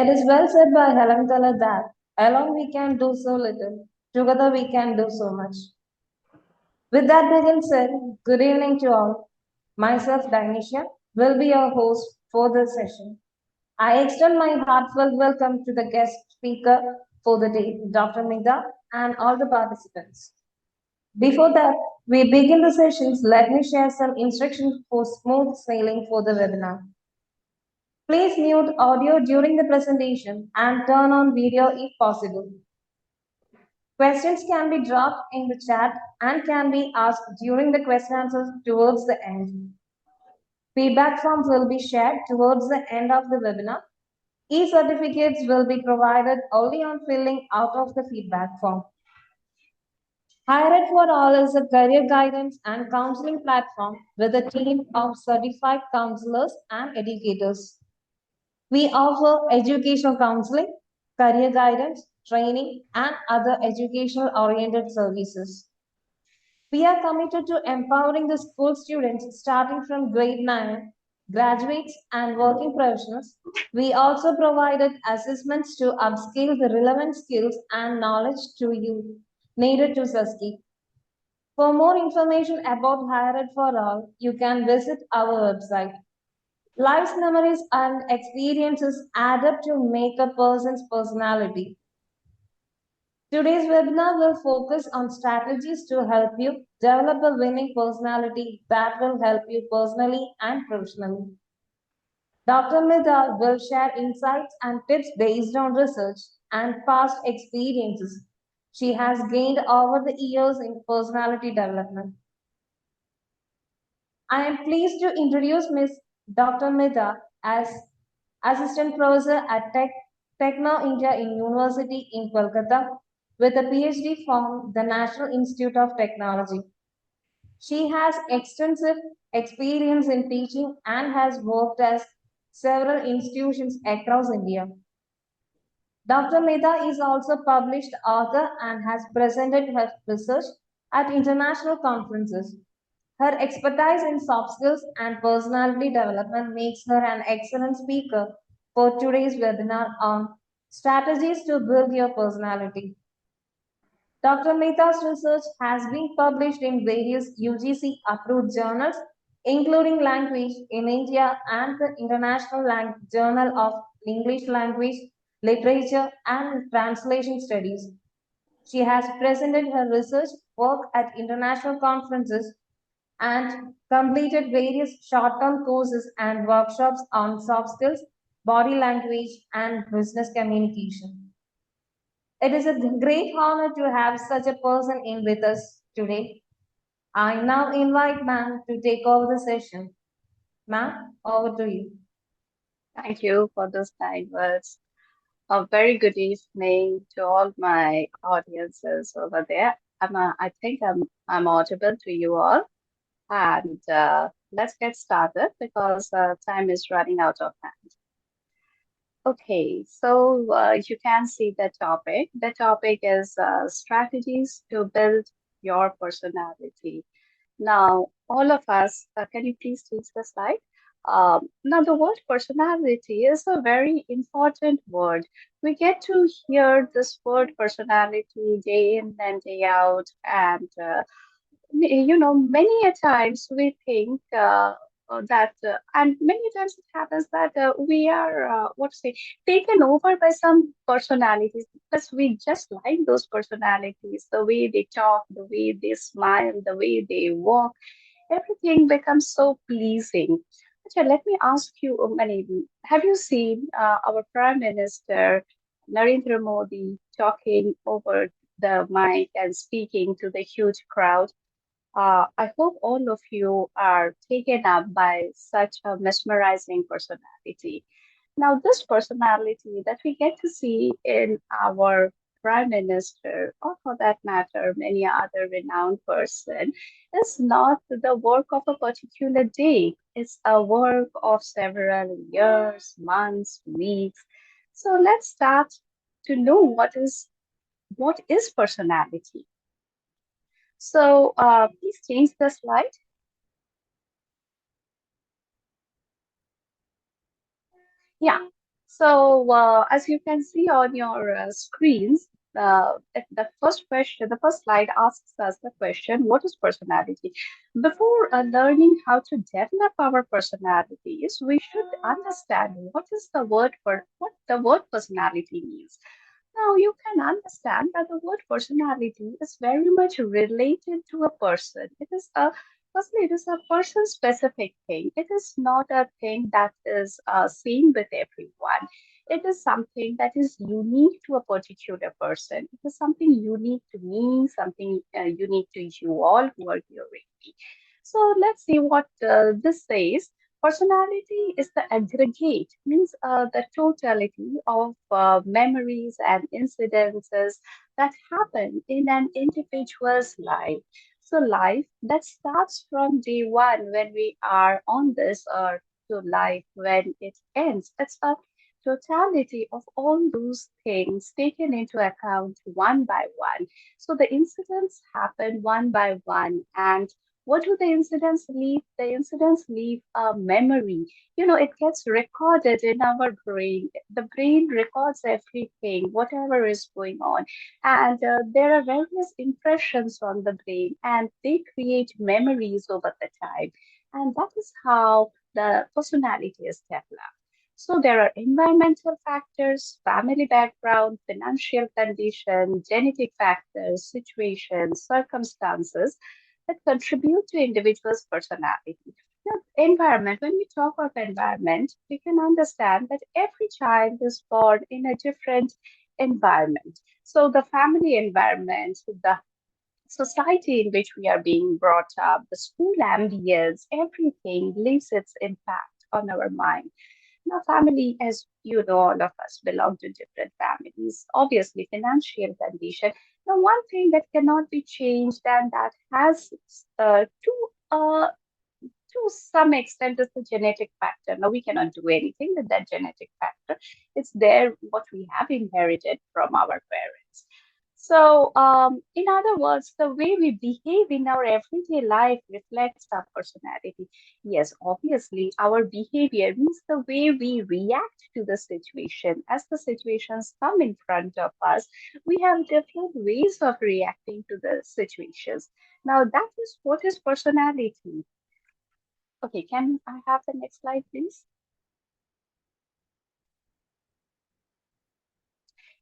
It is well said by Helen Keller that alone we can do so little, together we can do so much. With that being said, good evening to all. Myself, Danisha, will be your host for this session. I extend my heartfelt welcome to the guest speaker for the day, Dr. Mida, and all the participants. Before that, we begin the sessions, let me share some instructions for smooth sailing for the webinar. Please mute audio during the presentation and turn on video if possible. Questions can be dropped in the chat and can be asked during the question answers towards the end. Feedback forms will be shared towards the end of the webinar. E-certificates will be provided only on filling out of the feedback form. HigherEd for All is a career guidance and counseling platform with a team of certified counselors and educators. We offer educational counseling, career guidance, training, and other educational oriented services. We are committed to empowering the school students starting from grade 9, graduates, and working professionals. We also provided assessments to upskill the relevant skills and knowledge to you needed to succeed. For more information about HigherEd for All, you can visit our website. Life's memories and experiences add up to make a person's personality. Today's webinar will focus on strategies to help you develop a winning personality that will help you personally and professionally. Dr. Mida will share insights and tips based on research and past experiences she has gained over the years in personality development. I am pleased to introduce Ms. Dr. Mida as Assistant Professor at Techno India in University in Kolkata with a PhD from the National Institute of Technology. She has extensive experience in teaching and has worked at several institutions across India. Dr. Mehta is also a published author and has presented her research at international conferences. Her expertise in soft skills and personality development makes her an excellent speaker for today's webinar on strategies to build your personality. Dr. Mehta's research has been published in various UGC approved journals, including Language in India and the International Journal of English Language, Literature, and Translation Studies. She has presented her research work at international conferences and completed various short term courses and workshops on soft skills, body language, and business communication. It is a great honor to have such a person in with us today. I now invite ma'am to take over the session. Ma'am, over to you. Thank you for those kind words. A very good evening to all my audiences over there. I think I'm audible to you all, and let's get started because time is running out of hand. Okay, so you can see the topic. The topic is strategies to build your personality. Now, all of us, can you please change the slide? Now, the word personality is a very important word. We get to hear this word personality day in and day out, and many a times we think that, and many times it happens that we are, what to say, taken over by some personalities because we just like those personalities, the way they talk, the way they smile, the way they walk, everything becomes so pleasing. Acha, let me ask you, Mani, have you seen our Prime Minister Narendra Modi talking over the mic and speaking to the huge crowd? I hope all of you are taken up by such a mesmerizing personality. Now, this personality that we get to see in our Prime Minister, or for that matter, many other renowned person, is not the work of a particular day. It's a work of several years, months, weeks. So let's start to know what is personality. So please change the slide. Yeah. As you can see on your screens, the first question, the first slide asks us the question, what is personality? Before learning how to develop our personalities, we should understand what is the word for what the word personality means. Now, you can understand that the word personality is very much related to a person. Firstly, it is a person specific thing. It is not a thing that is same with everyone. It is something that is unique to a particular person. It is something unique to me, something unique to you all who are hearing me. So let's see what this says. Personality is the aggregate, means the totality of memories and incidences that happen in an individual's life. So, life that starts from day one when we are on this earth to life when it ends. It's a totality of all those things taken into account one by one. So, the incidents happen one by one, and what do the incidents leave? The incidents leave a memory. You know, it gets recorded in our brain. The brain records everything, whatever is going on. And there are various impressions on the brain, and they create memories over the time. And that is how the personality is developed. So there are environmental factors, family background, financial condition, genetic factors, situations, circumstances that contribute to individuals' personality. Now, environment, when we talk of environment, we can understand that every child is born in a different environment. So the family environment, the society in which we are being brought up, the school ambience, everything leaves its impact on our mind. Now, family, as you know, all of us belong to different families. Obviously, financial condition. Now, one thing that cannot be changed and that has uh, to some extent is the genetic factor. Now, we cannot do anything with that genetic factor. It's there, what we have inherited from our parents. So, in other words, the way we behave in our everyday life reflects our personality. Yes, obviously, our behavior means the way we react to the situation. As the situations come in front of us, we have different ways of reacting to the situations. Now, that is what is personality. Okay, can I have the next slide, please?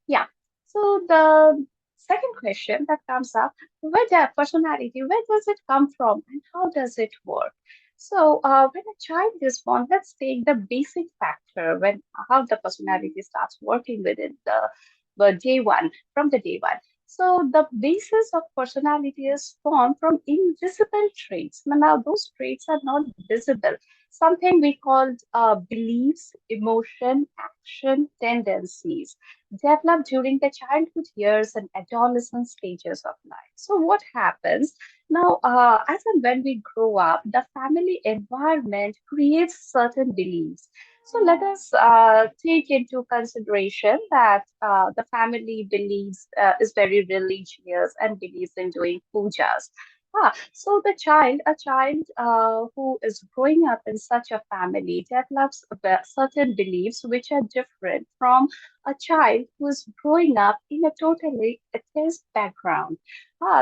Yeah. So the second question that comes up, where the personality, where does it come from and how does it work? So when a child is born, let's take the basic factor when how the personality starts working within the day one, from the day one. So the basis of personality is formed from invisible traits. Now those traits are not visible. Something we call beliefs, emotion, action, tendencies develop during the childhood years and adolescent stages of life. So, what happens now, as and when we grow up, the family environment creates certain beliefs. So, let us take into consideration that the family believes is very religious and believes in doing pujas. So a child who is growing up in such a family develops certain beliefs which are different from a child who is growing up in a totally atheist background.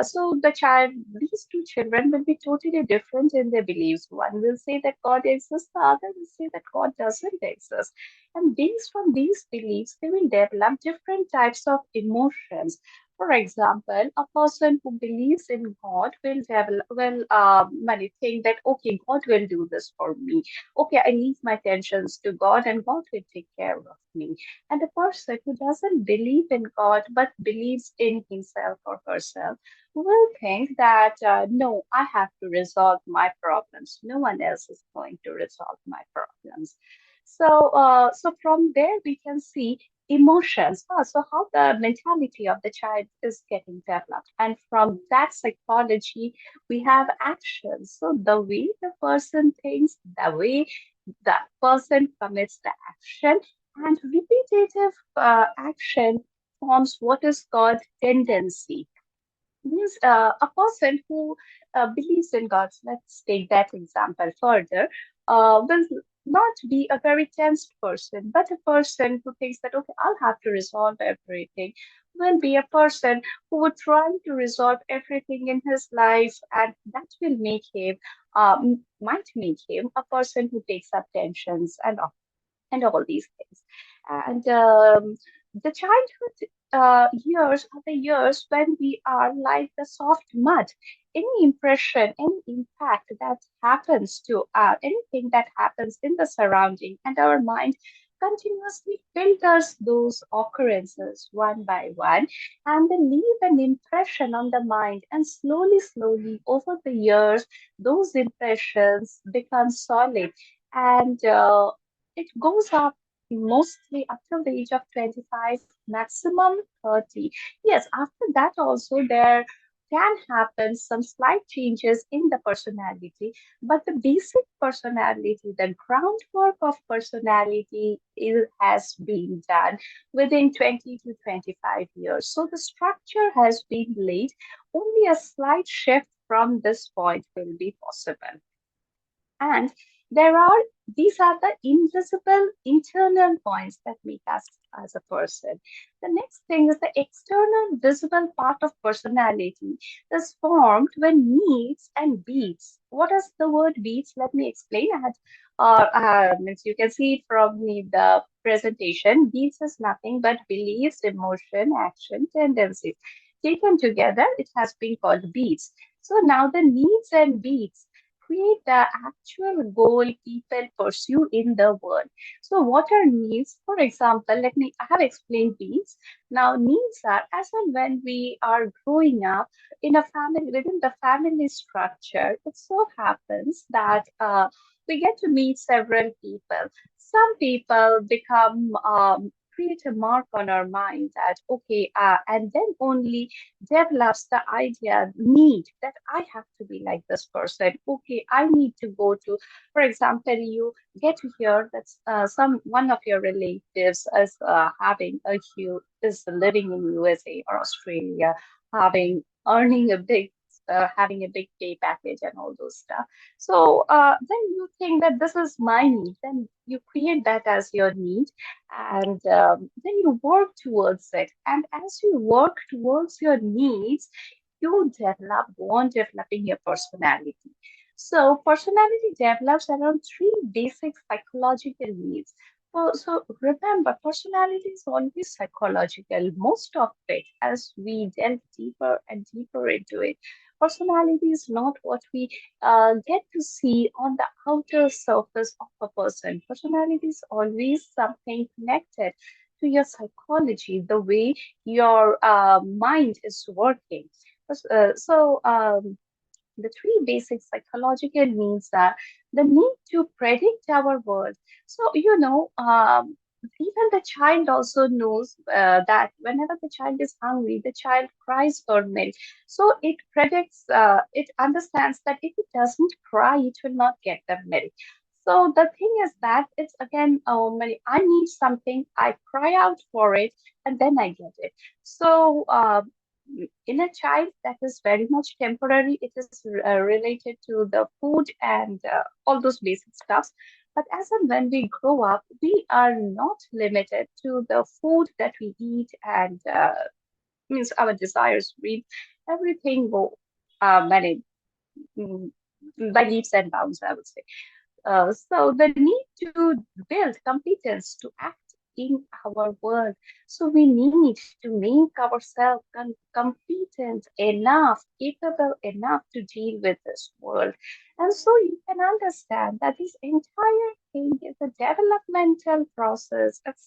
So these two children will be totally different in their beliefs. One will say that God exists, the other will say that God doesn't exist. And based on these beliefs, they will develop different types of emotions. For example, a person who believes in God will develop, will think that, okay, God will do this for me. Okay, I leave my tensions to God and God will take care of me. And a person who doesn't believe in God but believes in himself or herself will think that, no, I have to resolve my problems. No one else is going to resolve my problems. So from there we can see emotions. So how the mentality of the child is getting developed. And from that psychology, we have actions. So the way the person thinks, the way the person commits the action, and repetitive action forms what is called tendency. Means a person who believes in God, let's take that example further, will not be a very tense person, but a person who thinks that, okay, I'll have to resolve everything, will be a person who would try to resolve everything in his life, and that will make him, might make him a person who takes up tensions and all these things. And the childhood years are the years when we are like the soft mud. Any impression, any impact that happens to anything that happens in the surrounding, and our mind continuously filters those occurrences one by one, and they leave an impression on the mind. And slowly, slowly, over the years, those impressions become solid, and it goes up mostly up till the age of 25, maximum 30. Yes, after that also there can happen some slight changes in the personality, but the basic personality, the groundwork of personality has been done within 20 to 25 years. So the structure has been laid. Only a slight shift from this point will be possible. And there are these are the invisible internal points that make us as a person. The next thing is the external visible part of personality is formed when needs and beats. What is the word beats? Let me explain that. Means you can see it from the presentation. Beats is nothing but beliefs, emotion, action, tendencies. Taken together, it has been called beats. So now the needs and beats create the actual goal people pursue in the world. So, what are needs? For example, I have explained needs. Now, needs are as and when we are growing up in a family, within the family structure, it so happens that we get to meet several people. Some people become create a mark on our mind that okay, and then only develops the idea, need that I have to be like this person. Okay, I need to go to, for example, you get to hear that some one of your relatives is having a huge is living in USA or Australia, having earning a big. Having a big pay package and all those stuff. So then you think that this is my need, then you create that as your need, and then you work towards it. And as you work towards your needs, you go on developing your personality. So personality develops around three basic psychological needs. So remember, personality is always psychological. Most of it, as we delve deeper and deeper into it, personality is not what we get to see on the outer surface of a person. Personality is always something connected to your psychology, the way your mind is working. The three basic psychological needs are the need to predict our world. So, even the child also knows that whenever the child is hungry, the child cries for milk. So it understands that if it doesn't cry, it will not get the milk. So the thing is that it's again, I need something, I cry out for it, and then I get it. So in a child, that is very much temporary. It is related to the food and all those basic stuffs. But as and when we grow up, we are not limited to the food that we eat and means our desires. We everything go managed mm, by leaps and bounds, I would say. So the need to build competence to act in our world. So we need to make ourselves competent enough, capable enough to deal with this world. And so you can understand that this entire thing is a developmental process. It's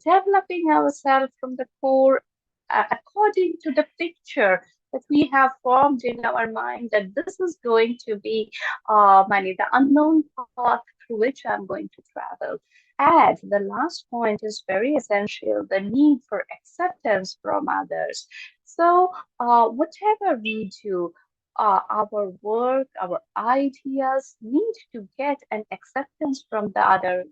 developing ourselves from the core according to the picture that we have formed in our mind that this is going to be the unknown path through which I'm going to travel. And the last point is very essential, the need for acceptance from others. So, whatever we do, our work, our ideas need to get an acceptance from the other,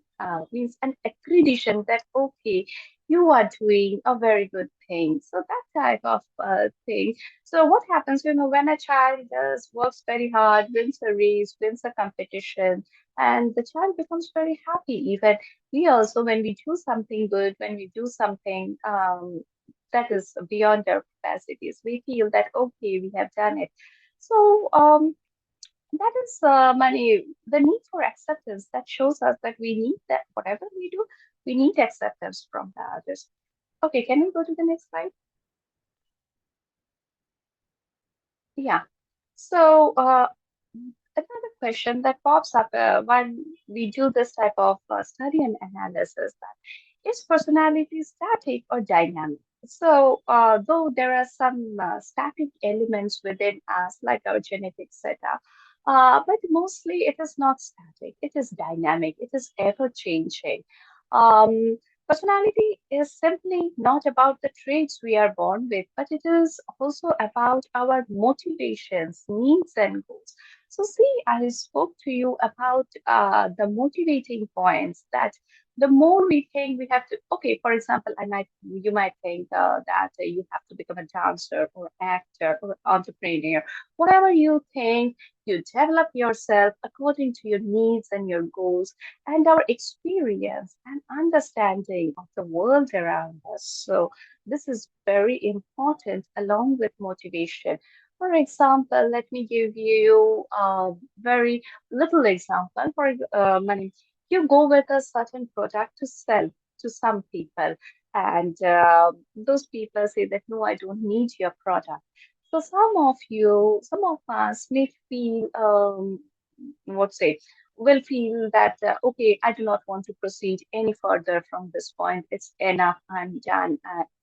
means an accreditation that, okay, you are doing a very good thing. So that type of thing. So what happens, when a child does works very hard, wins a race, wins a competition, and the child becomes very happy. Even we also, when we do something good, when we do something that is beyond our capacities, we feel that, okay, we have done it. So that is money, the need for acceptance that shows us that we need that whatever we do, we need acceptance from the others. Okay, can we go to the next slide? Yeah. So another question that pops up when we do this type of study and analysis, that is personality static or dynamic? So though there are some static elements within us, like our genetic setup, but mostly it is not static. It is dynamic. It is ever changing. Um, Personality is simply not about the traits we are born with, but it is also about our motivations, needs, and goals. So, see, I spoke to you about the motivating points that the more we think we have to, okay, for example, you might think that you have to become a dancer or actor or entrepreneur. Whatever you think, you develop yourself according to your needs and your goals and our experience and understanding of the world around us. So, this is very important along with motivation. For example, let me give you a very little example. You go with a certain product to sell to some people, and those people say that no, I don't need your product. So some of us may feel what say will feel that okay, I do not want to proceed any further from this point. It's enough. I'm done.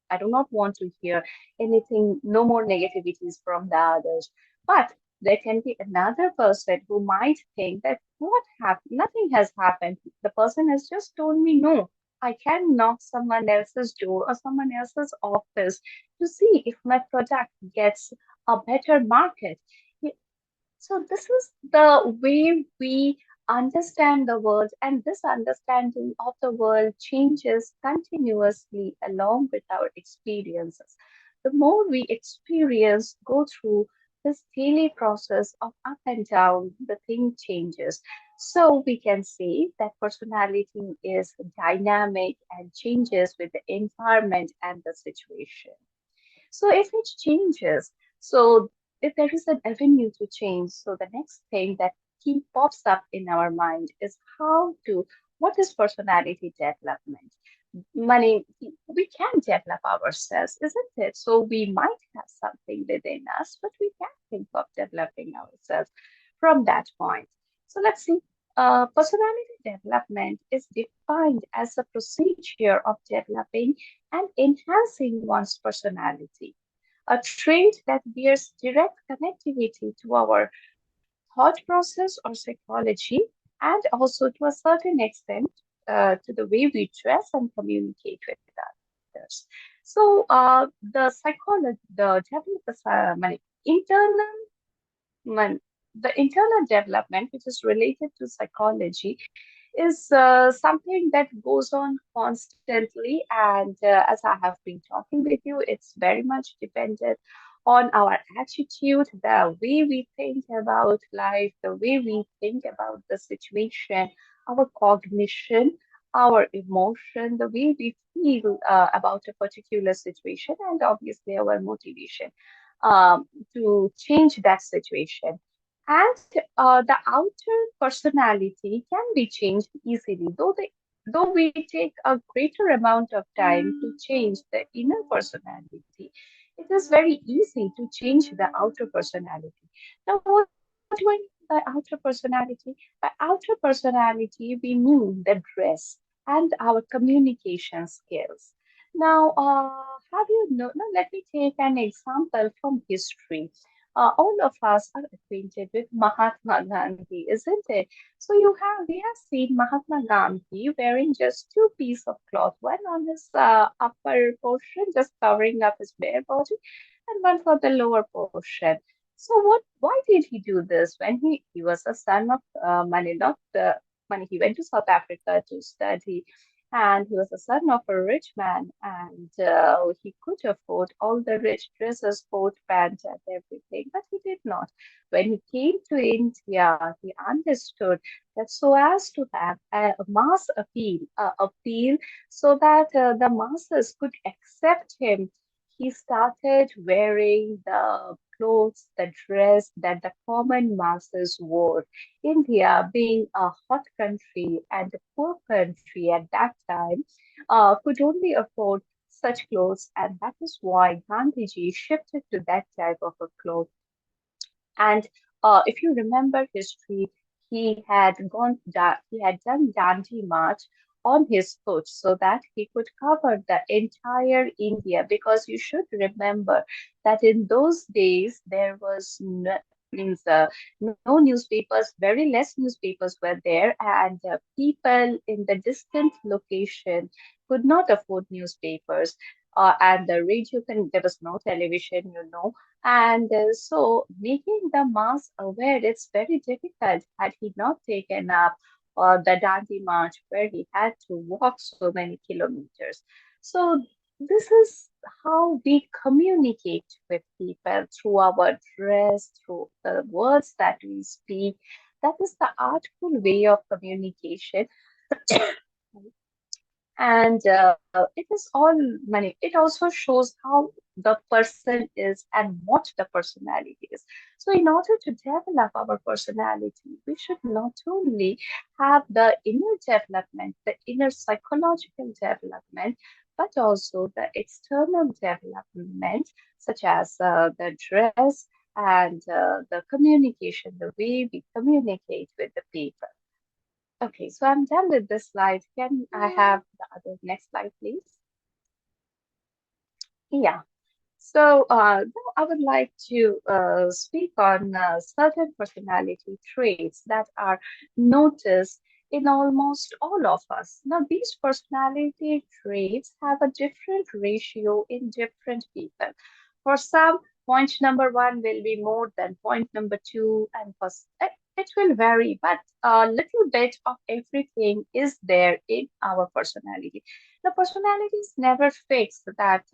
I do not want to hear anything, no more negativities from the others. But there can be another person who might think that what happened? Nothing has happened. The person has just told me no. I can knock someone else's door or someone else's office to see if my product gets a better market. So this is the way we understand the world, and this understanding of the world changes continuously along with our experiences. The more we experience, go through this daily process of up and down, the thing changes. So we can say that personality is dynamic and changes with the environment and the situation. So if it changes, so if there is an avenue to change, so the next thing that keep pops up in our mind is what is personality development? Money, we can develop ourselves, isn't it? So we might have something within us, but we can think of developing ourselves from that point. So let's see. Personality development is defined as a procedure of developing and enhancing one's personality, a trait that bears direct connectivity to our thought process or psychology, and also to a certain extent to the way we dress and communicate with others. So the psychology, the developers, internal man, the internal development, which is related to psychology, is something that goes on constantly. And as I have been talking with you, it's very much dependent on our attitude, the way we think about life, the way we think about the situation, our cognition, our emotion, the way we feel about a particular situation, and obviously our motivation to change that situation. And the outer personality can be changed easily, though we take a greater amount of time to change the inner personality. It is very easy to change the outer personality. Now, what do I mean by outer personality? By outer personality, we mean the dress and our communication skills. Now, have you know? Now, let me take an example from history. All of us are acquainted with Mahatma Gandhi, isn't it? So we have seen Mahatma Gandhi wearing just two pieces of cloth, one on his upper portion, just covering up his bare body, and one for the lower portion. So what? Why did he do this? When he was a son of money, not money. He went to South Africa to study, and he was a son of a rich man, and he could afford all the rich dresses, coat, pant, and everything. But he did not. When he came to India, he understood that so as to have a mass appeal, so that the masses could accept him, he started wearing the clothes, the dress that the common masses wore. India, being a hot country and a poor country at that time, could only afford such clothes, and that is why Gandhiji shifted to that type of a cloth. And if you remember history, he had done Dandi March on his foot so that he could cover the entire India. Because you should remember that in those days there was no, means no newspapers, very less newspapers were there, and people in the distant location could not afford newspapers. And the radio there was no television, and so making the mass aware, it's very difficult. Had he not taken up the Dandi March where he had to walk so many kilometers. So this is how we communicate with people through our dress, through the words that we speak. That is the artful way of communication. And it is all money. It also shows how the person is and what the personality is. So in order to develop our personality, we should not only have the inner development, the inner psychological development, but also the external development, such as the dress and the communication, the way we communicate with the people. Okay, so I'm done with this slide. Can I have the other next slide, please? Yeah. So now I would like to speak on certain personality traits that are noticed in almost all of us. Now, these personality traits have a different ratio in different people. For some, point number one will be more than point number two, and it will vary, but a little bit of everything is there in our personality. The personality is never fixed. That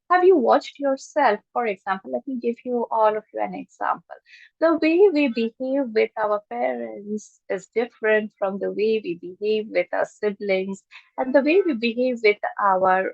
have you watched yourself? For example, let me give you all of you an example. The way we behave with our parents is different from the way we behave with our siblings, and the way we behave with our,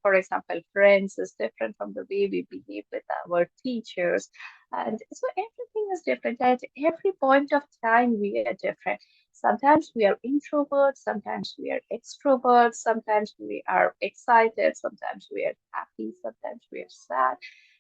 for example, friends is different from the way we behave with our teachers. And so everything is different. At every point of time, we are different. Sometimes we are introverts, sometimes we are extroverts, sometimes we are excited, sometimes we are happy, sometimes we are sad.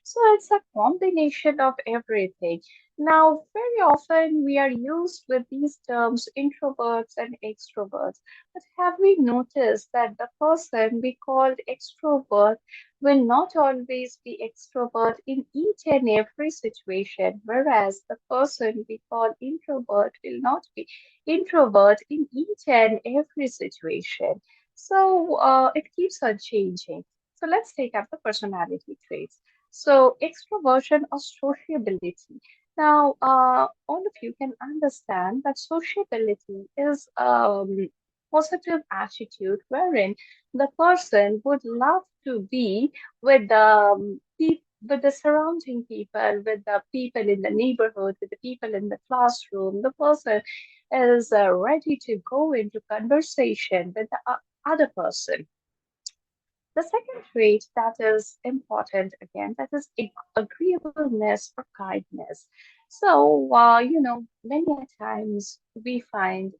So it's a combination of everything. Now, very often we are used with these terms introverts and extroverts. But have we noticed that the person we called extrovert will not always be extrovert in each and every situation, whereas the person we call introvert will not be introvert in each and every situation. So it keeps on changing. So let's take up the personality traits. So extroversion or sociability. Now, all of you can understand that sociability is positive attitude wherein the person would love to be with with the surrounding people, with the people in the neighborhood, with the people in the classroom. The person is ready to go into conversation with the other person. The second trait that is important again, that is agreeableness or kindness. So, many a times we find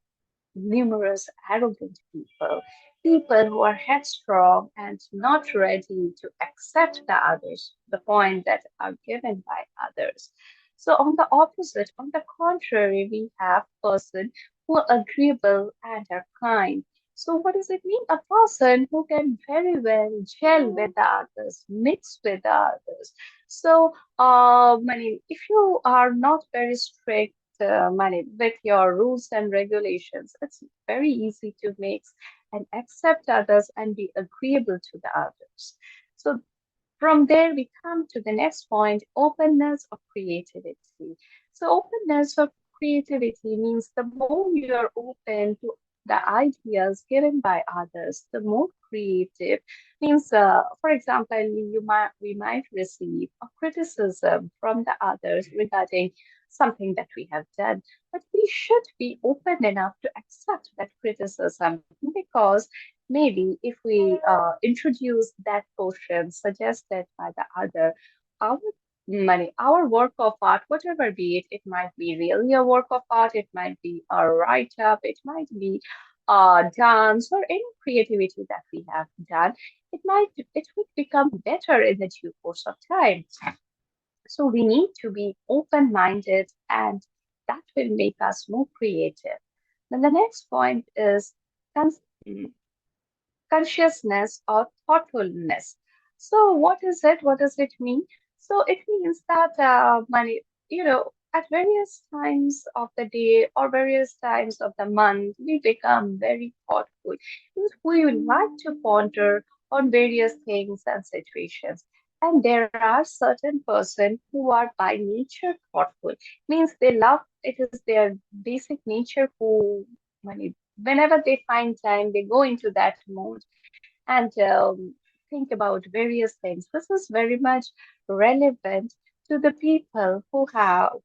numerous arrogant people, people who are headstrong and not ready to accept the others, the point that are given by others. So on the opposite, on the contrary, we have person who are agreeable and are kind. So what does it mean? A person who can very well gel with the others, mix with the others. So, if you are not very strict money with your rules and regulations, it's very easy to mix and accept others and be agreeable to the others. So From there, we come to the next point, openness of creativity. So, openness of creativity means the more you're open to the ideas given by others, the more creative. Means, for example, we might receive a criticism from the others regarding something that we have done, but we should be open enough to accept that criticism because maybe if we introduce that portion suggested by the other, our our work of art, whatever be it, it might be really a work of art, it might be a write up, it might be dance or any creativity that we have done, it would become better in the due course of time. So we need to be open minded, and that will make us more creative. Then the next point is cons- consciousness or thoughtfulness. So, what is it? What does it mean? So, it means that at various times of the day or various times of the month, we become very thoughtful. Means we would like to ponder on various things and situations. And there are certain persons who are by nature thoughtful. Means they love it is their basic nature who whenever they find time, they go into that mode and think about various things. This is very much relevant to the people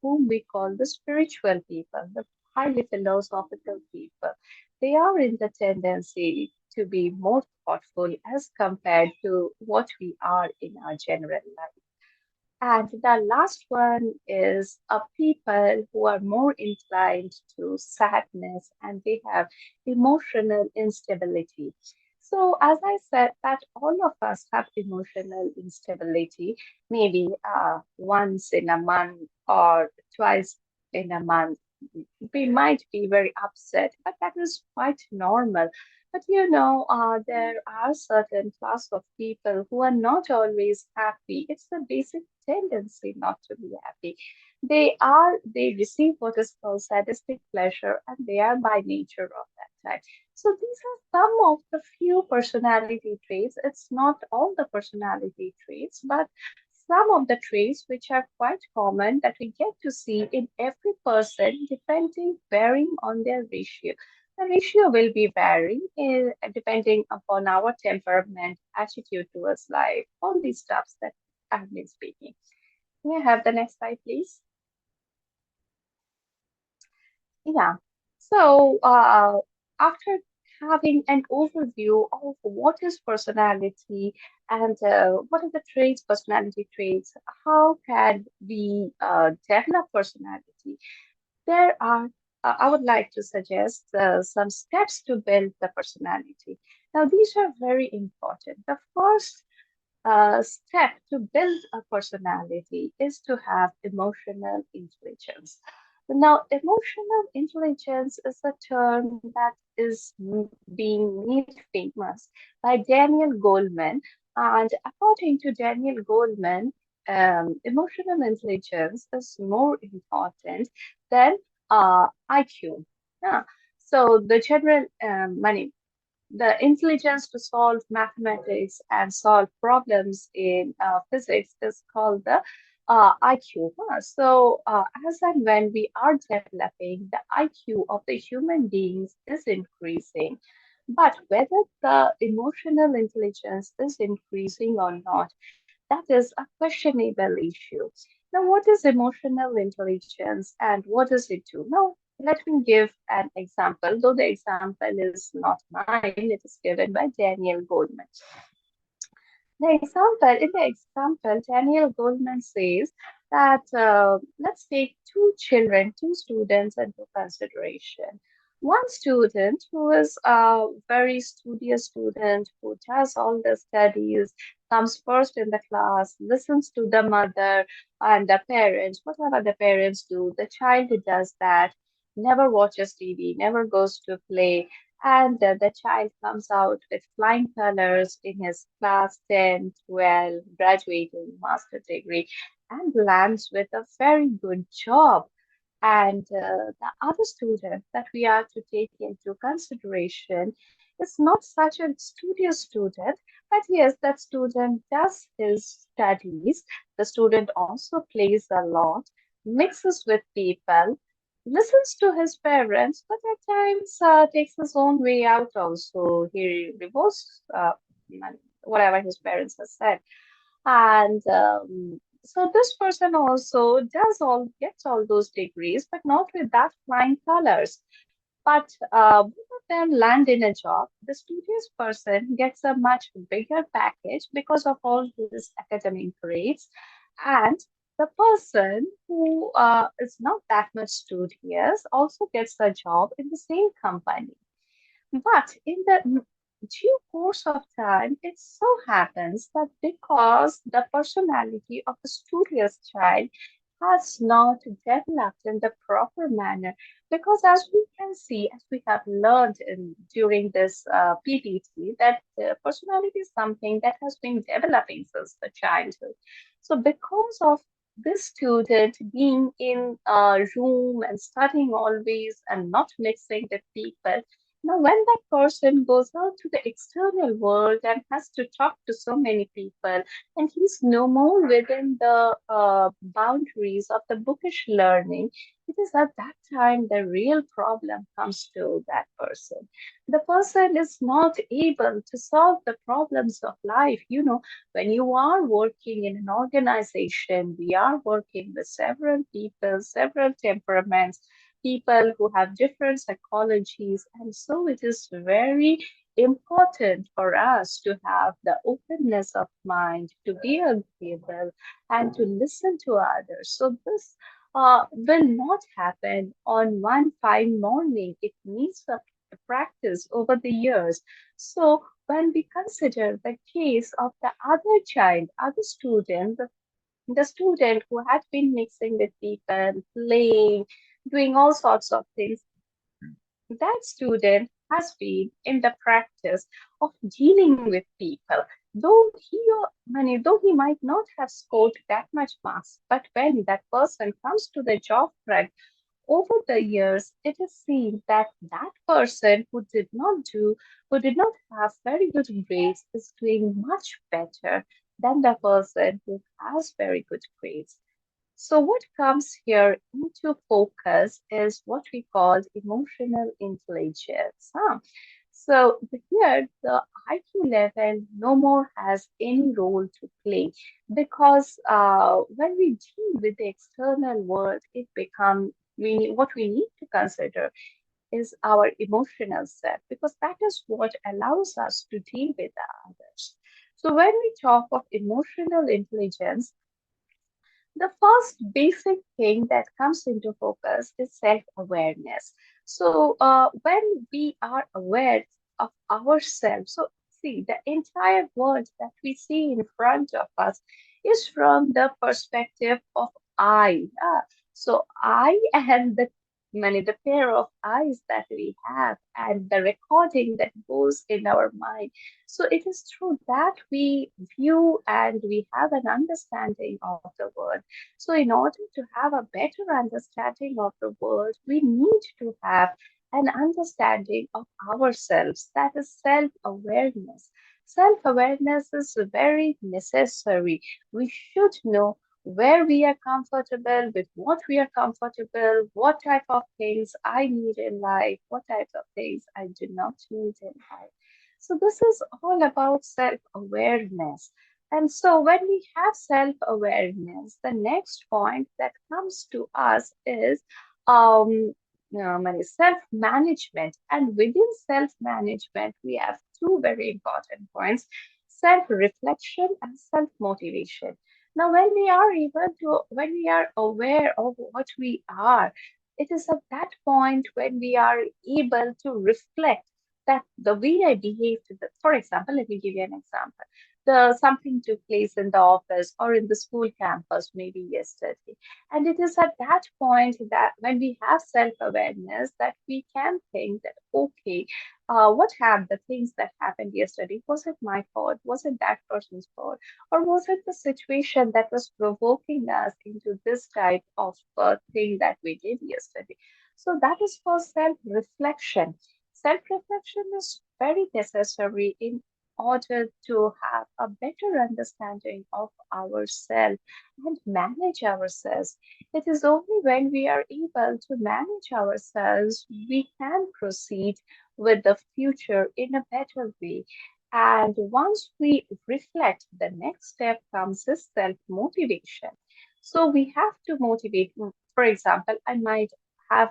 whom we call the spiritual people, the highly philosophical people. They are in the tendency to be more thoughtful as compared to what we are in our general life. And the last one is people who are more inclined to sadness and they have emotional instability. So, as I said, that all of us have emotional instability, maybe once in a month or twice in a month. We might be very upset, but that is quite normal. But there are certain class of people who are not always happy. It's a basic tendency not to be happy. They receive what is called sadistic pleasure, and they are by nature of that type. So these are some of the few personality traits. It's not all the personality traits, but some of the traits which are quite common that we get to see in every person depending varying on their ratio. The ratio will be varying depending upon our temperament, attitude towards life, all these stuffs that I've been speaking. May I have the next slide, please? Yeah. So, after having an overview of what is personality and what are the traits, personality traits, how can we develop personality? There are, I would like to suggest some steps to build the personality. Now, these are very important. The first step to build a personality is to have emotional intelligence. Now, emotional intelligence is a term that is being made famous by Daniel Goleman. And according to Daniel Goleman, emotional intelligence is more important than IQ. Yeah. So the general the intelligence to solve mathematics and solve problems in physics is called the IQ. As and when we are developing, the IQ of the human beings is increasing. But whether the emotional intelligence is increasing or not, that is a questionable issue. Now, what is emotional intelligence and what does it do? Now, let me give an example, though the example is not mine, it is given by Daniel Goldman. In the example, Daniel Goldman says that let's take two children, two students into consideration. One student who is a very studious student who does all the studies, comes first in the class, listens to the mother and the parents, whatever the parents do, the child does that, never watches TV, never goes to play, and the child comes out with flying colors in his class 10, 12, graduating master degree, and lands with a very good job. And the other student that we are to take into consideration is not such a studious student, but yes, that student does his studies. The student also plays a lot, mixes with people, listens to his parents, but at times takes his own way out also. He revolts whatever his parents have said. And so this person also gets all those degrees, but not with that flying colors. But both of them land in a job. The studious person gets a much bigger package because of all his academic grades, and the person who is not that much studious also gets a job in the same company. But in the due course of time, it so happens that because the personality of the studious child has not developed in the proper manner, because as we can see, as we have learned during this PPT, that personality is something that has been developing since the childhood. So because of this student being in a room and studying always and not mixing with people, now, when that person goes out to the external world and has to talk to so many people, and he's no more within the boundaries of the bookish learning, it is at that time the real problem comes to that person. The person is not able to solve the problems of life. You know, when you are working in an organization, we are working with several people, several temperaments, people who have different psychologies. And so it is very important for us to have the openness of mind, to be agreeable, and to listen to others. So this will not happen on one fine morning. It needs a practice over the years. So when we consider the case of the other child, other student, the student who had been mixing with people, playing, doing all sorts of things, that student has been in the practice of dealing with people. Though he might not have scored that much marks, but when that person comes to the job front over the years, it is seen that that person who did not have very good grades is doing much better than the person who has very good grades. So, what comes here into focus is what we call emotional intelligence. So, here the IQ level no more has any role to play because when we deal with the external world, what we need to consider is our emotional self because that is what allows us to deal with the others. So, when we talk of emotional intelligence, the first basic thing that comes into focus is self awareness. So, when we are aware of ourselves, so see, the entire world that we see in front of us is from the perspective of I. So, I and the pair of eyes that we have and the recording that goes in our mind. So it is through that we view and we have an understanding of the world. So, in order to have a better understanding of the world, we need to have an understanding of ourselves. That is self awareness. Self awareness is very necessary. We should know where we are comfortable, with what we are comfortable, what type of things I need in life, what types of things I do not need in life. So, this is all about self awareness. And so, when we have self awareness, the next point that comes to us is self management. And within self management, we have two very important points: self reflection and self motivation. Now, when we are aware of what we are, it is at that point when we are able to reflect that the way I behaved, for example, let me give you an example. Something took place in the office or in the school campus maybe yesterday. And it is at that point that when we have self-awareness that we can think that, okay, what have the things that happened yesterday? Was it my fault? Was it that person's fault? Or was it the situation that was provoking us into this type of thing that we did yesterday? So that is for self reflection. Self reflection is very necessary in order to have a better understanding of ourselves and manage ourselves. It is only when we are able to manage ourselves we can proceed with the future in a better way. And once we reflect, the next step comes is self motivation. So we have to motivate. For example, have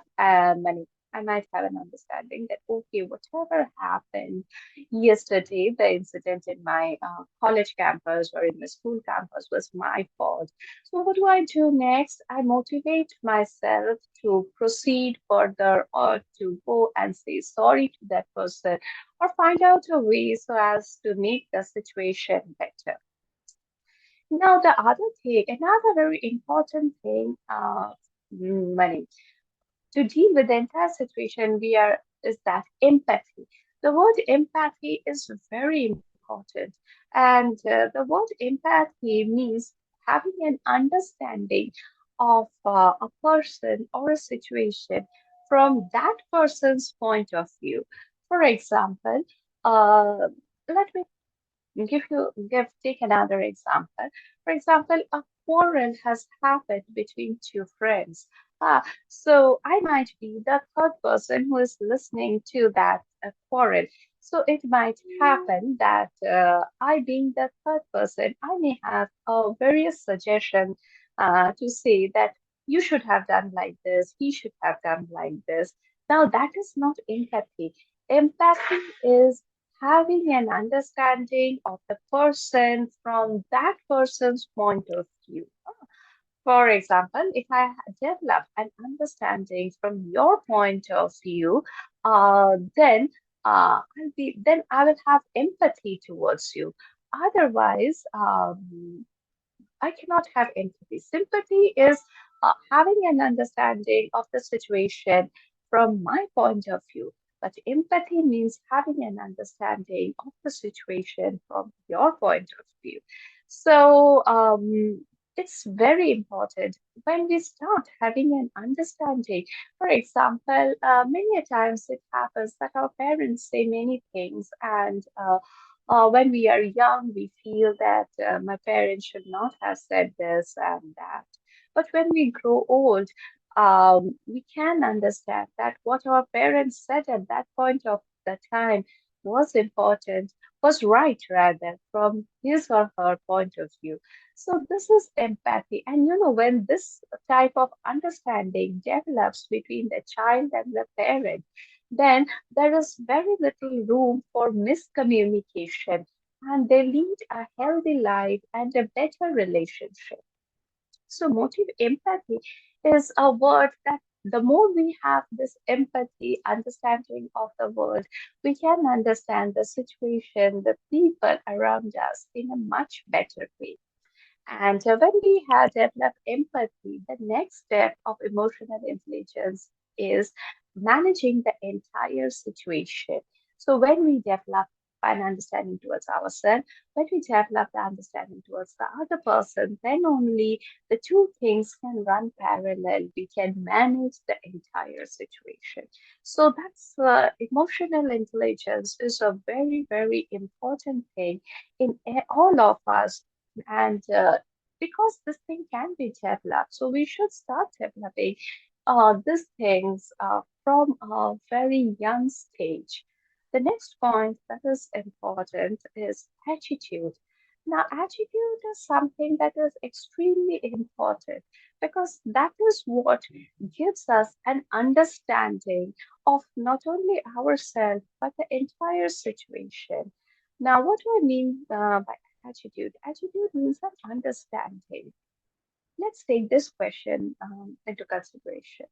money. I might have an understanding that okay, whatever happened yesterday, the incident in my college campus or in my school campus was my fault. So what do I do next? I motivate myself to proceed further or to go and say sorry to that person or find out a way so as to make the situation better. Now, another very important thing, money to deal with the entire situation we are is that empathy. The word empathy is very important, and the word empathy means having an understanding of a person or a situation from that person's point of view. For example, let me give take another example. For example, a quarrel has happened between two friends. So I might be the third person who is listening to that quarrel. So it might happen that I, being the third person, I may have various suggestions to say that you should have done like this, he should have done like this. Now that is not empathy. Empathy is having an understanding of the person from that person's point of view. For example, if I develop an understanding from your point of view, then I will have empathy towards you. Otherwise, I cannot have empathy. Sympathy is having an understanding of the situation from my point of view. But empathy means having an understanding of the situation from your point of view. So it's very important when we start having an understanding. For example, many a times it happens that our parents say many things and when we are young, we feel that my parents should not have said this and that. But when we grow old, we can understand that what our parents said at that point of the time was important, was right rather, from his or her point of view. So this is empathy. And when this type of understanding develops between the child and the parent, then there is very little room for miscommunication and they lead a healthy life and a better relationship. So, motive empathy is a word that the more we have this empathy, understanding of the world, we can understand the situation, the people around us in a much better way. And when we have developed empathy, the next step of emotional intelligence is managing the entire situation. So when we develop an understanding towards ourselves, when we develop the understanding towards the other person, then only the two things can run parallel. We can manage the entire situation. So that's emotional intelligence is a very, very important thing in all of us. And because this thing can be developed. So we should start developing these things from a very young stage. The next point that is important is attitude. Now, attitude is something that is extremely important because that is what gives us an understanding of not only ourselves but the entire situation. Now, what do I mean by attitude? Attitude means an understanding. Let's take this question into consideration.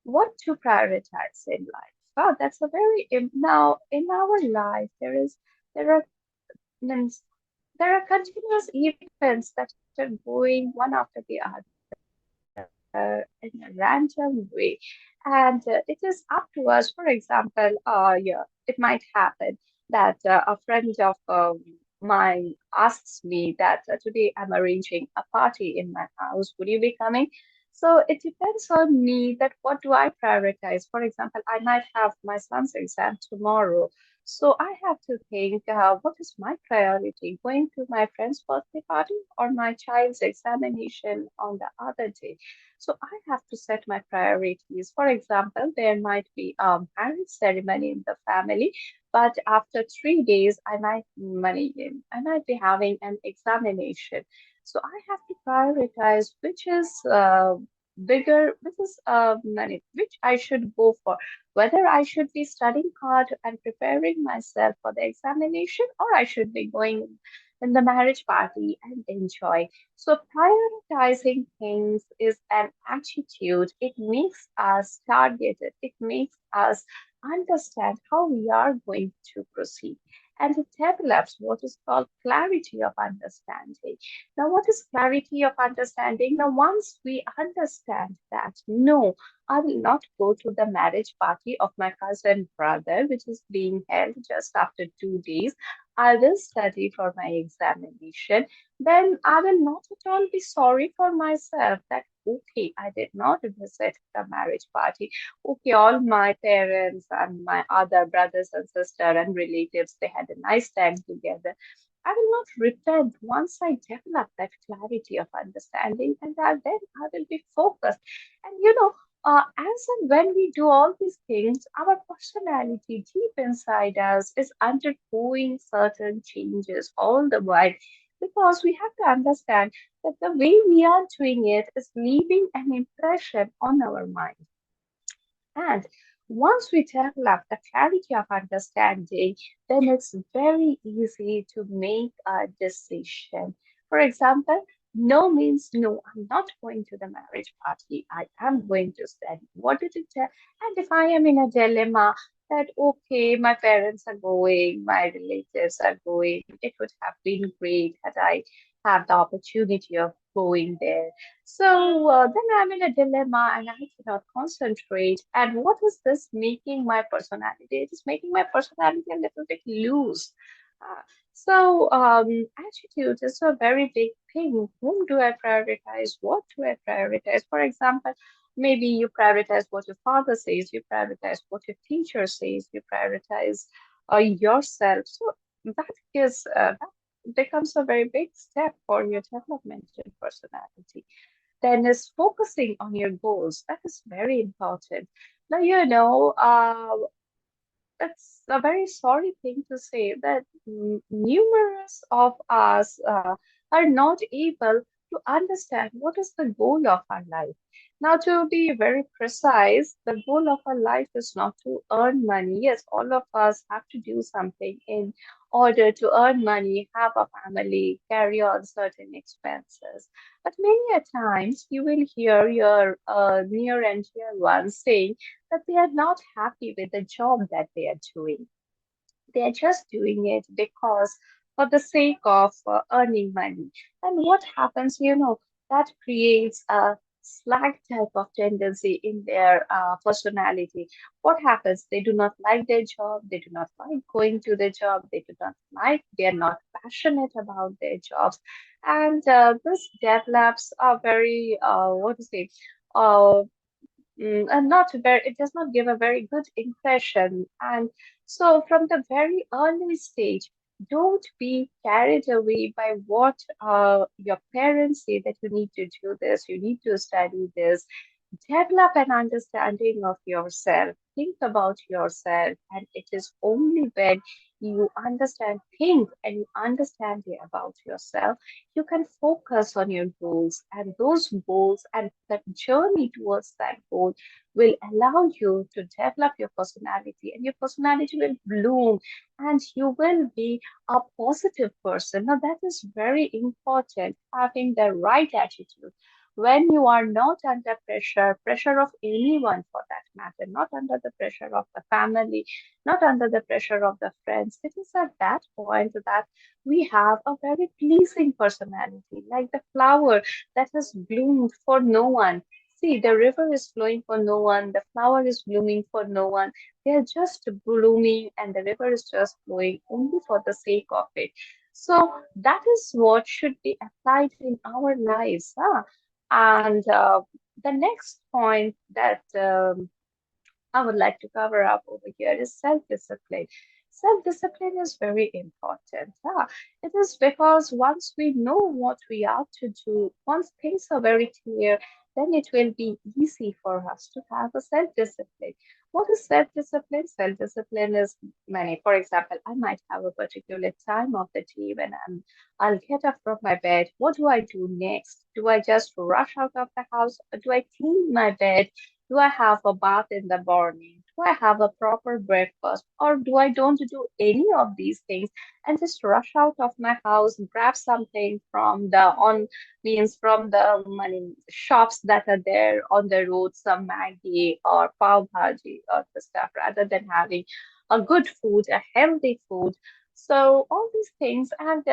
What to prioritize in life? Oh, that's a now in our life there are means there are continuous events that are going one after the other in a random way, and it is up to us. For example, yeah, it might happen that a friend of mine asks me that today I'm arranging a party in my house. Would you be coming? So it depends on me that what do I prioritize. For example, I might have my son's exam tomorrow. So I have to think what is my priority, going to my friend's birthday party or my child's examination on the other day? So I have to set my priorities. For example, there might be a marriage ceremony in the family, but after 3 days, I might be having an examination. So I have to prioritize which is bigger, which I should go for, whether I should be studying hard and preparing myself for the examination, or I should be going in the marriage party and enjoy. So prioritizing things is an attitude. It makes us targeted. It makes us understand how we are going to proceed. And it develops what is called clarity of understanding. Now, what is clarity of understanding? Now, once we understand that, no, I will not go to the marriage party of my cousin brother, which is being held just after 2 days. I will study for my examination. Then I will not at all be sorry for myself that, okay, I did not visit the marriage party. Okay, all my parents and my other brothers and sister and relatives, they had a nice time together. I will not repent once I develop that clarity of understanding, and then I will be focused. And as and when we do all these things, our personality deep inside us is undergoing certain changes all the while, because we have to understand that the way we are doing it is leaving an impression on our mind. And once we develop the clarity of understanding, then it's very easy to make a decision. For example, no means no, I'm not going to the marriage party. I am going to study. What did it tell? And if I am in a dilemma that, okay, my parents are going, my relatives are going, it would have been great had I had the opportunity of going there. So then I'm in a dilemma and I cannot concentrate. And what is this making my personality? It is making my personality a little bit loose. Uh, so attitude is a very big thing. Whom do I prioritize? What do I prioritize? For example, maybe you prioritize what your father says, you prioritize what your teacher says, you prioritize yourself. So that that becomes a very big step for your development in personality. Then is focusing on your goals. That is very important. Now, it's a very sorry thing to say that numerous of us are not able to understand what is the goal of our life. Now, to be very precise, the goal of our life is not to earn money. Yes, all of us have to do something in order to earn money, have a family, carry on certain expenses. But many a times you will hear your near and dear ones saying that they are not happy with the job that they are doing. They are just doing it because for the sake of earning money. And what happens, that creates a slack type of tendency in their personality. What happens? They do not like their job. They do not like going to the job. They are not passionate about their jobs. And this develops a very, what to say, uh, and not very, it does not give a very good impression. And so, from the very early stage, don't be carried away by what your parents say that you need to do this, you need to study this. Develop an understanding of yourself. Think about yourself, and it is only when think and you understand about yourself, you can focus on your goals, and those goals and that journey towards that goal will allow you to develop your personality, and your personality will bloom, and you will be a positive person. Now, that is very important, having the right attitude when you are not under pressure of anyone for that matter, not under the pressure of the family, not under the pressure of the friends. It is at that point that we have a very pleasing personality, like the flower that has bloomed for no one. See, the river is flowing for no one, the flower is blooming for no one. They are just blooming, and the river is just flowing only for the sake of it. So that is what should be applied in our lives. And the next point that I would like to cover up over here is self discipline. Self-discipline is very important. Yeah. It is because once we know what we are to do, once things are very clear, then it will be easy for us to have a self-discipline. What is self-discipline? Self-discipline is many. For example, I might have a particular time of the day when I'll get up from my bed. What do I do next? Do I just rush out of the house? Or do I clean my bed? Do I have a bath in the morning? Do I have a proper breakfast? Or do I don't do any of these things and just rush out of my house, grab something from the on means from the shops that are there on the road, some Maggie or pav bhaji or the stuff, rather than having a good food, a healthy food. So all these things and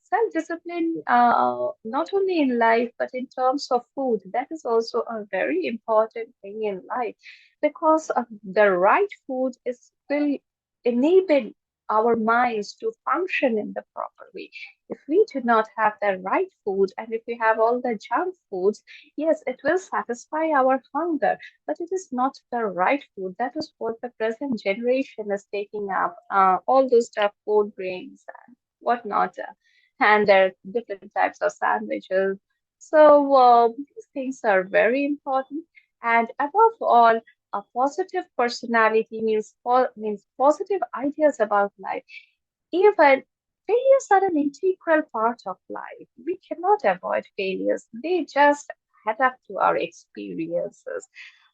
self-discipline, not only in life but in terms of food, that is also a very important thing in life because the right food is will enable our minds to function in the proper way. If we do not have the right food and if we have all the junk foods, yes, it will satisfy our hunger, but it is not the right food. That is what the present generation is taking up. All those stuff, cold drinks and whatnot, and there are different types of sandwiches. So these things are very important. And above all, a positive personality means positive ideas about life. Even failures are an integral part of life. We cannot avoid failures. They just add up to our experiences.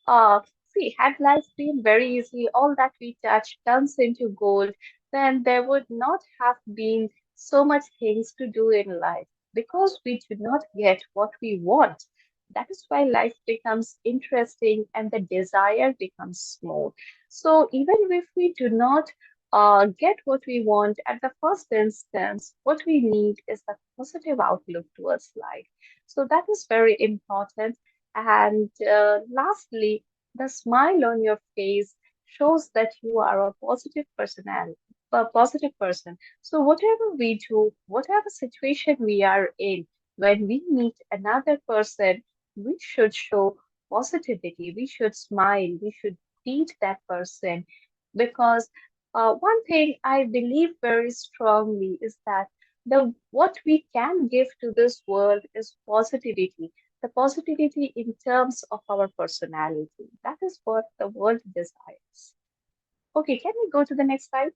Uh, See, had life been very easy, all that we touch turns into gold, then there would not have been so much things to do in life because we do not get what we want. That is why life becomes interesting and the desire becomes small. So even if we do not get what we want at the first instance, what we need is a positive outlook towards life. So that is very important. And lastly, the smile on your face shows that you are a positive personality, a positive person. So whatever we do, whatever situation we are in, when we meet another person, we should show positivity. We should smile. We should greet that person because one thing I believe very strongly is that the what we can give to this world is positivity. The positivity in terms of our personality. That is what the world desires. Okay, can we go to the next slide?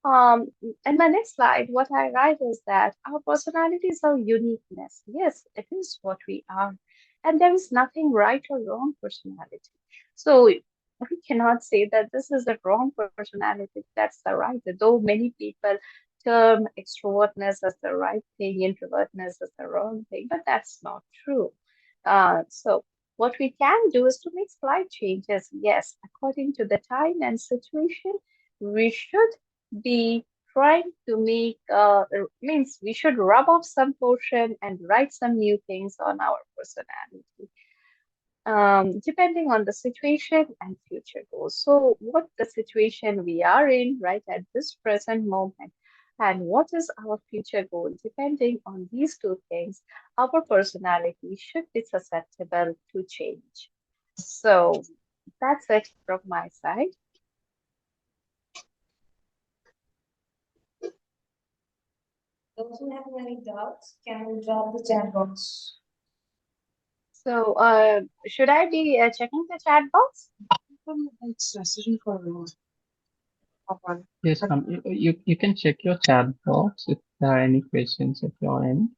Um, in my next slide, what I write is that our personality is our uniqueness. Yes, it is what we are. And there is nothing right or wrong personality. So we cannot say that this is the wrong personality, that's the right. Though many people term extrovertness as the right thing, introvertness as the wrong thing, but that's not true. So what we can do is to make slight changes. Yes, according to the time and situation, we should be trying to make means we should rub off some portion and write some new things on our personality depending on the situation and future goals. So what the situation we are in right at this present moment and what is our future goal depending on these two things, our personality should be susceptible to change. So that's it from my side. Those who have any doubts can drop the chat box. So, should I be checking the chat box? It's necessary for one. Yes, you can check your chat box if there are any questions at your end.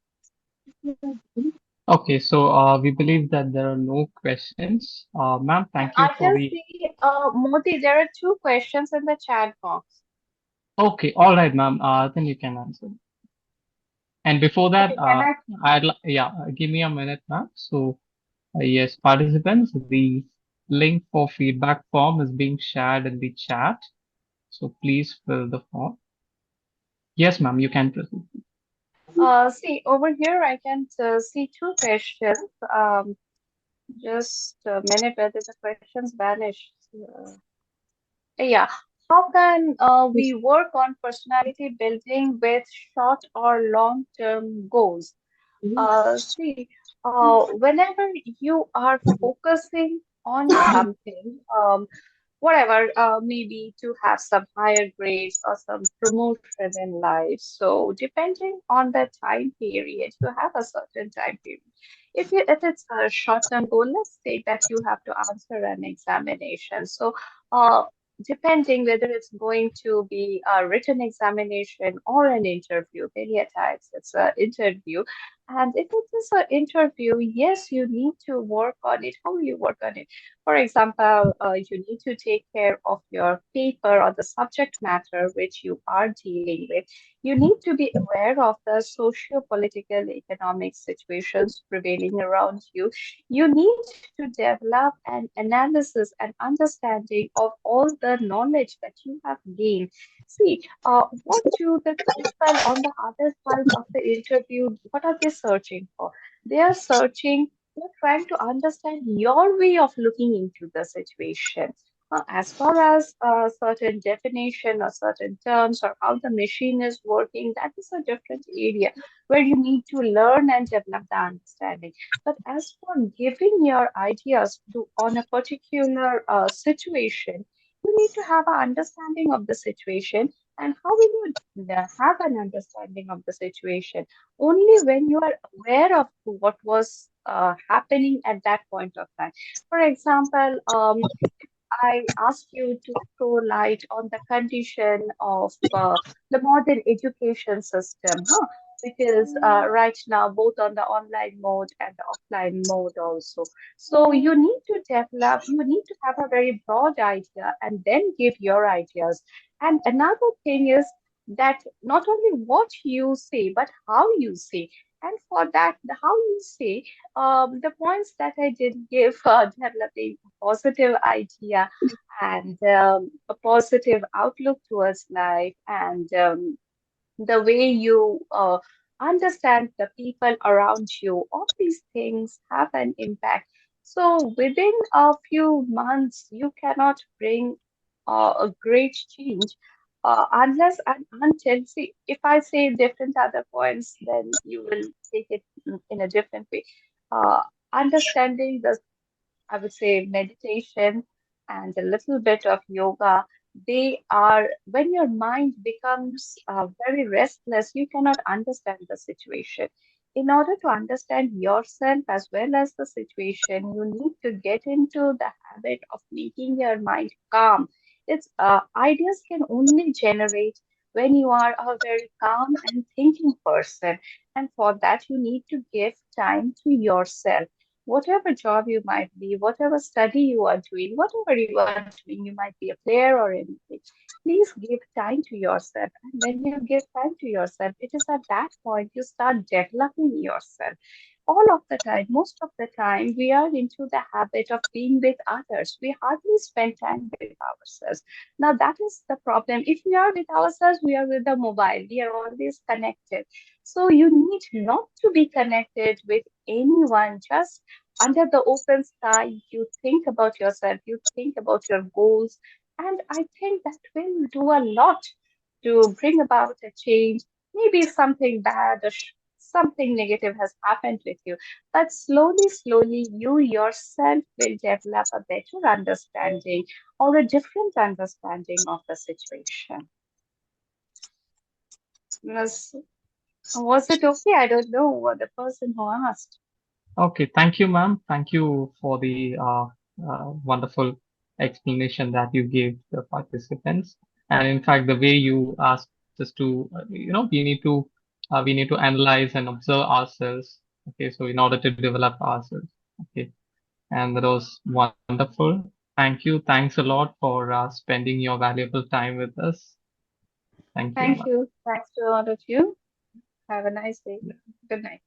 Okay, so we believe that there are no questions. Ma'am, thank you I for can the. see, Modi, there are two questions in the chat box. Okay, all right, ma'am. Then you can answer. And before that, Okay, can I? yeah, give me a minute, ma'am. So yes, participants, the link for feedback form is being shared in the chat. So please fill the form. Yes, ma'am, you can proceed. See, over here I can see two questions. Just a minute, where did the questions vanish? Yeah. How can we work on personality building with short or long-term goals? See, whenever you are focusing on something, whatever, maybe to have some higher grades or some promotion in life. So depending on the time period, you have a certain time period. If it's a short-term goal, let's say that you have to answer an examination. So uh, depending whether it's going to be a written examination or an interview, many a times it's an interview. And if it is an interview, yes, you need to work on it. How will you work on it? For example, you need to take care of your paper or the subject matter which you are dealing with. You need to be aware of the socio-political, economic situations prevailing around you. You need to develop an analysis and understanding of all the knowledge that you have gained. See, what do the people on the other side of the interview, what are they searching for? They are searching, they're trying to understand your way of looking into the situation. As far as certain definition or certain terms or how the machine is working, that is a different area where you need to learn and develop the understanding. But as for giving your ideas to on a particular situation, you need to have an understanding of the situation. And how will you have an understanding of the situation? Only when you are aware of what was happening at that point of time. For example, I ask you to throw light on the condition of the modern education system, huh? Because right now, both on the online mode and the offline mode also. So you need to develop, you need to have a very broad idea and then give your ideas. And another thing is that not only what you say, but how you say. And for that, the how you say, the points that I did give, developing a positive idea and a positive outlook towards life and the way you understand the people around you, all these things have an impact. So within a few months, you cannot bring a great change unless and until, see, if I say different other points, then you will take it in a different way. Uh, Understanding the, I would say, meditation and a little bit of yoga. They are, when your mind becomes very restless, you cannot understand the situation. In order to understand yourself as well as the situation, you need to get into the habit of making your mind calm. It's ideas can only generate when you are a very calm and thinking person. And for that, you need to give time to yourself. Whatever job you might be, whatever study you are doing, whatever you are doing, you might be a player or anything, please give time to yourself. And when you give time to yourself, it is at that point you start developing yourself. All of the time, most of the time, we are into the habit of being with others. We hardly spend time with ourselves. Now, that is the problem. If we are with ourselves, we are with the mobile. We are always connected. So you need not to be connected with anyone. Just under the open sky, you think about yourself, you think about your goals, and I think that will do a lot to bring about a change. Maybe something bad or something negative has happened with you, but slowly, slowly, you yourself will develop a better understanding or a different understanding of the situation. Was, was it okay? I don't know what the person who asked. Okay, thank you, ma'am. Thank you for the wonderful explanation that you gave the participants. And in fact, the way you asked us to, we need to analyze and observe ourselves. Okay, so in order to develop ourselves. Okay, and that was wonderful. Thank you. Thanks a lot for spending your valuable time with us. Thank you, Thank ma'am. you. Thanks to all of you. Have a nice day. Good night.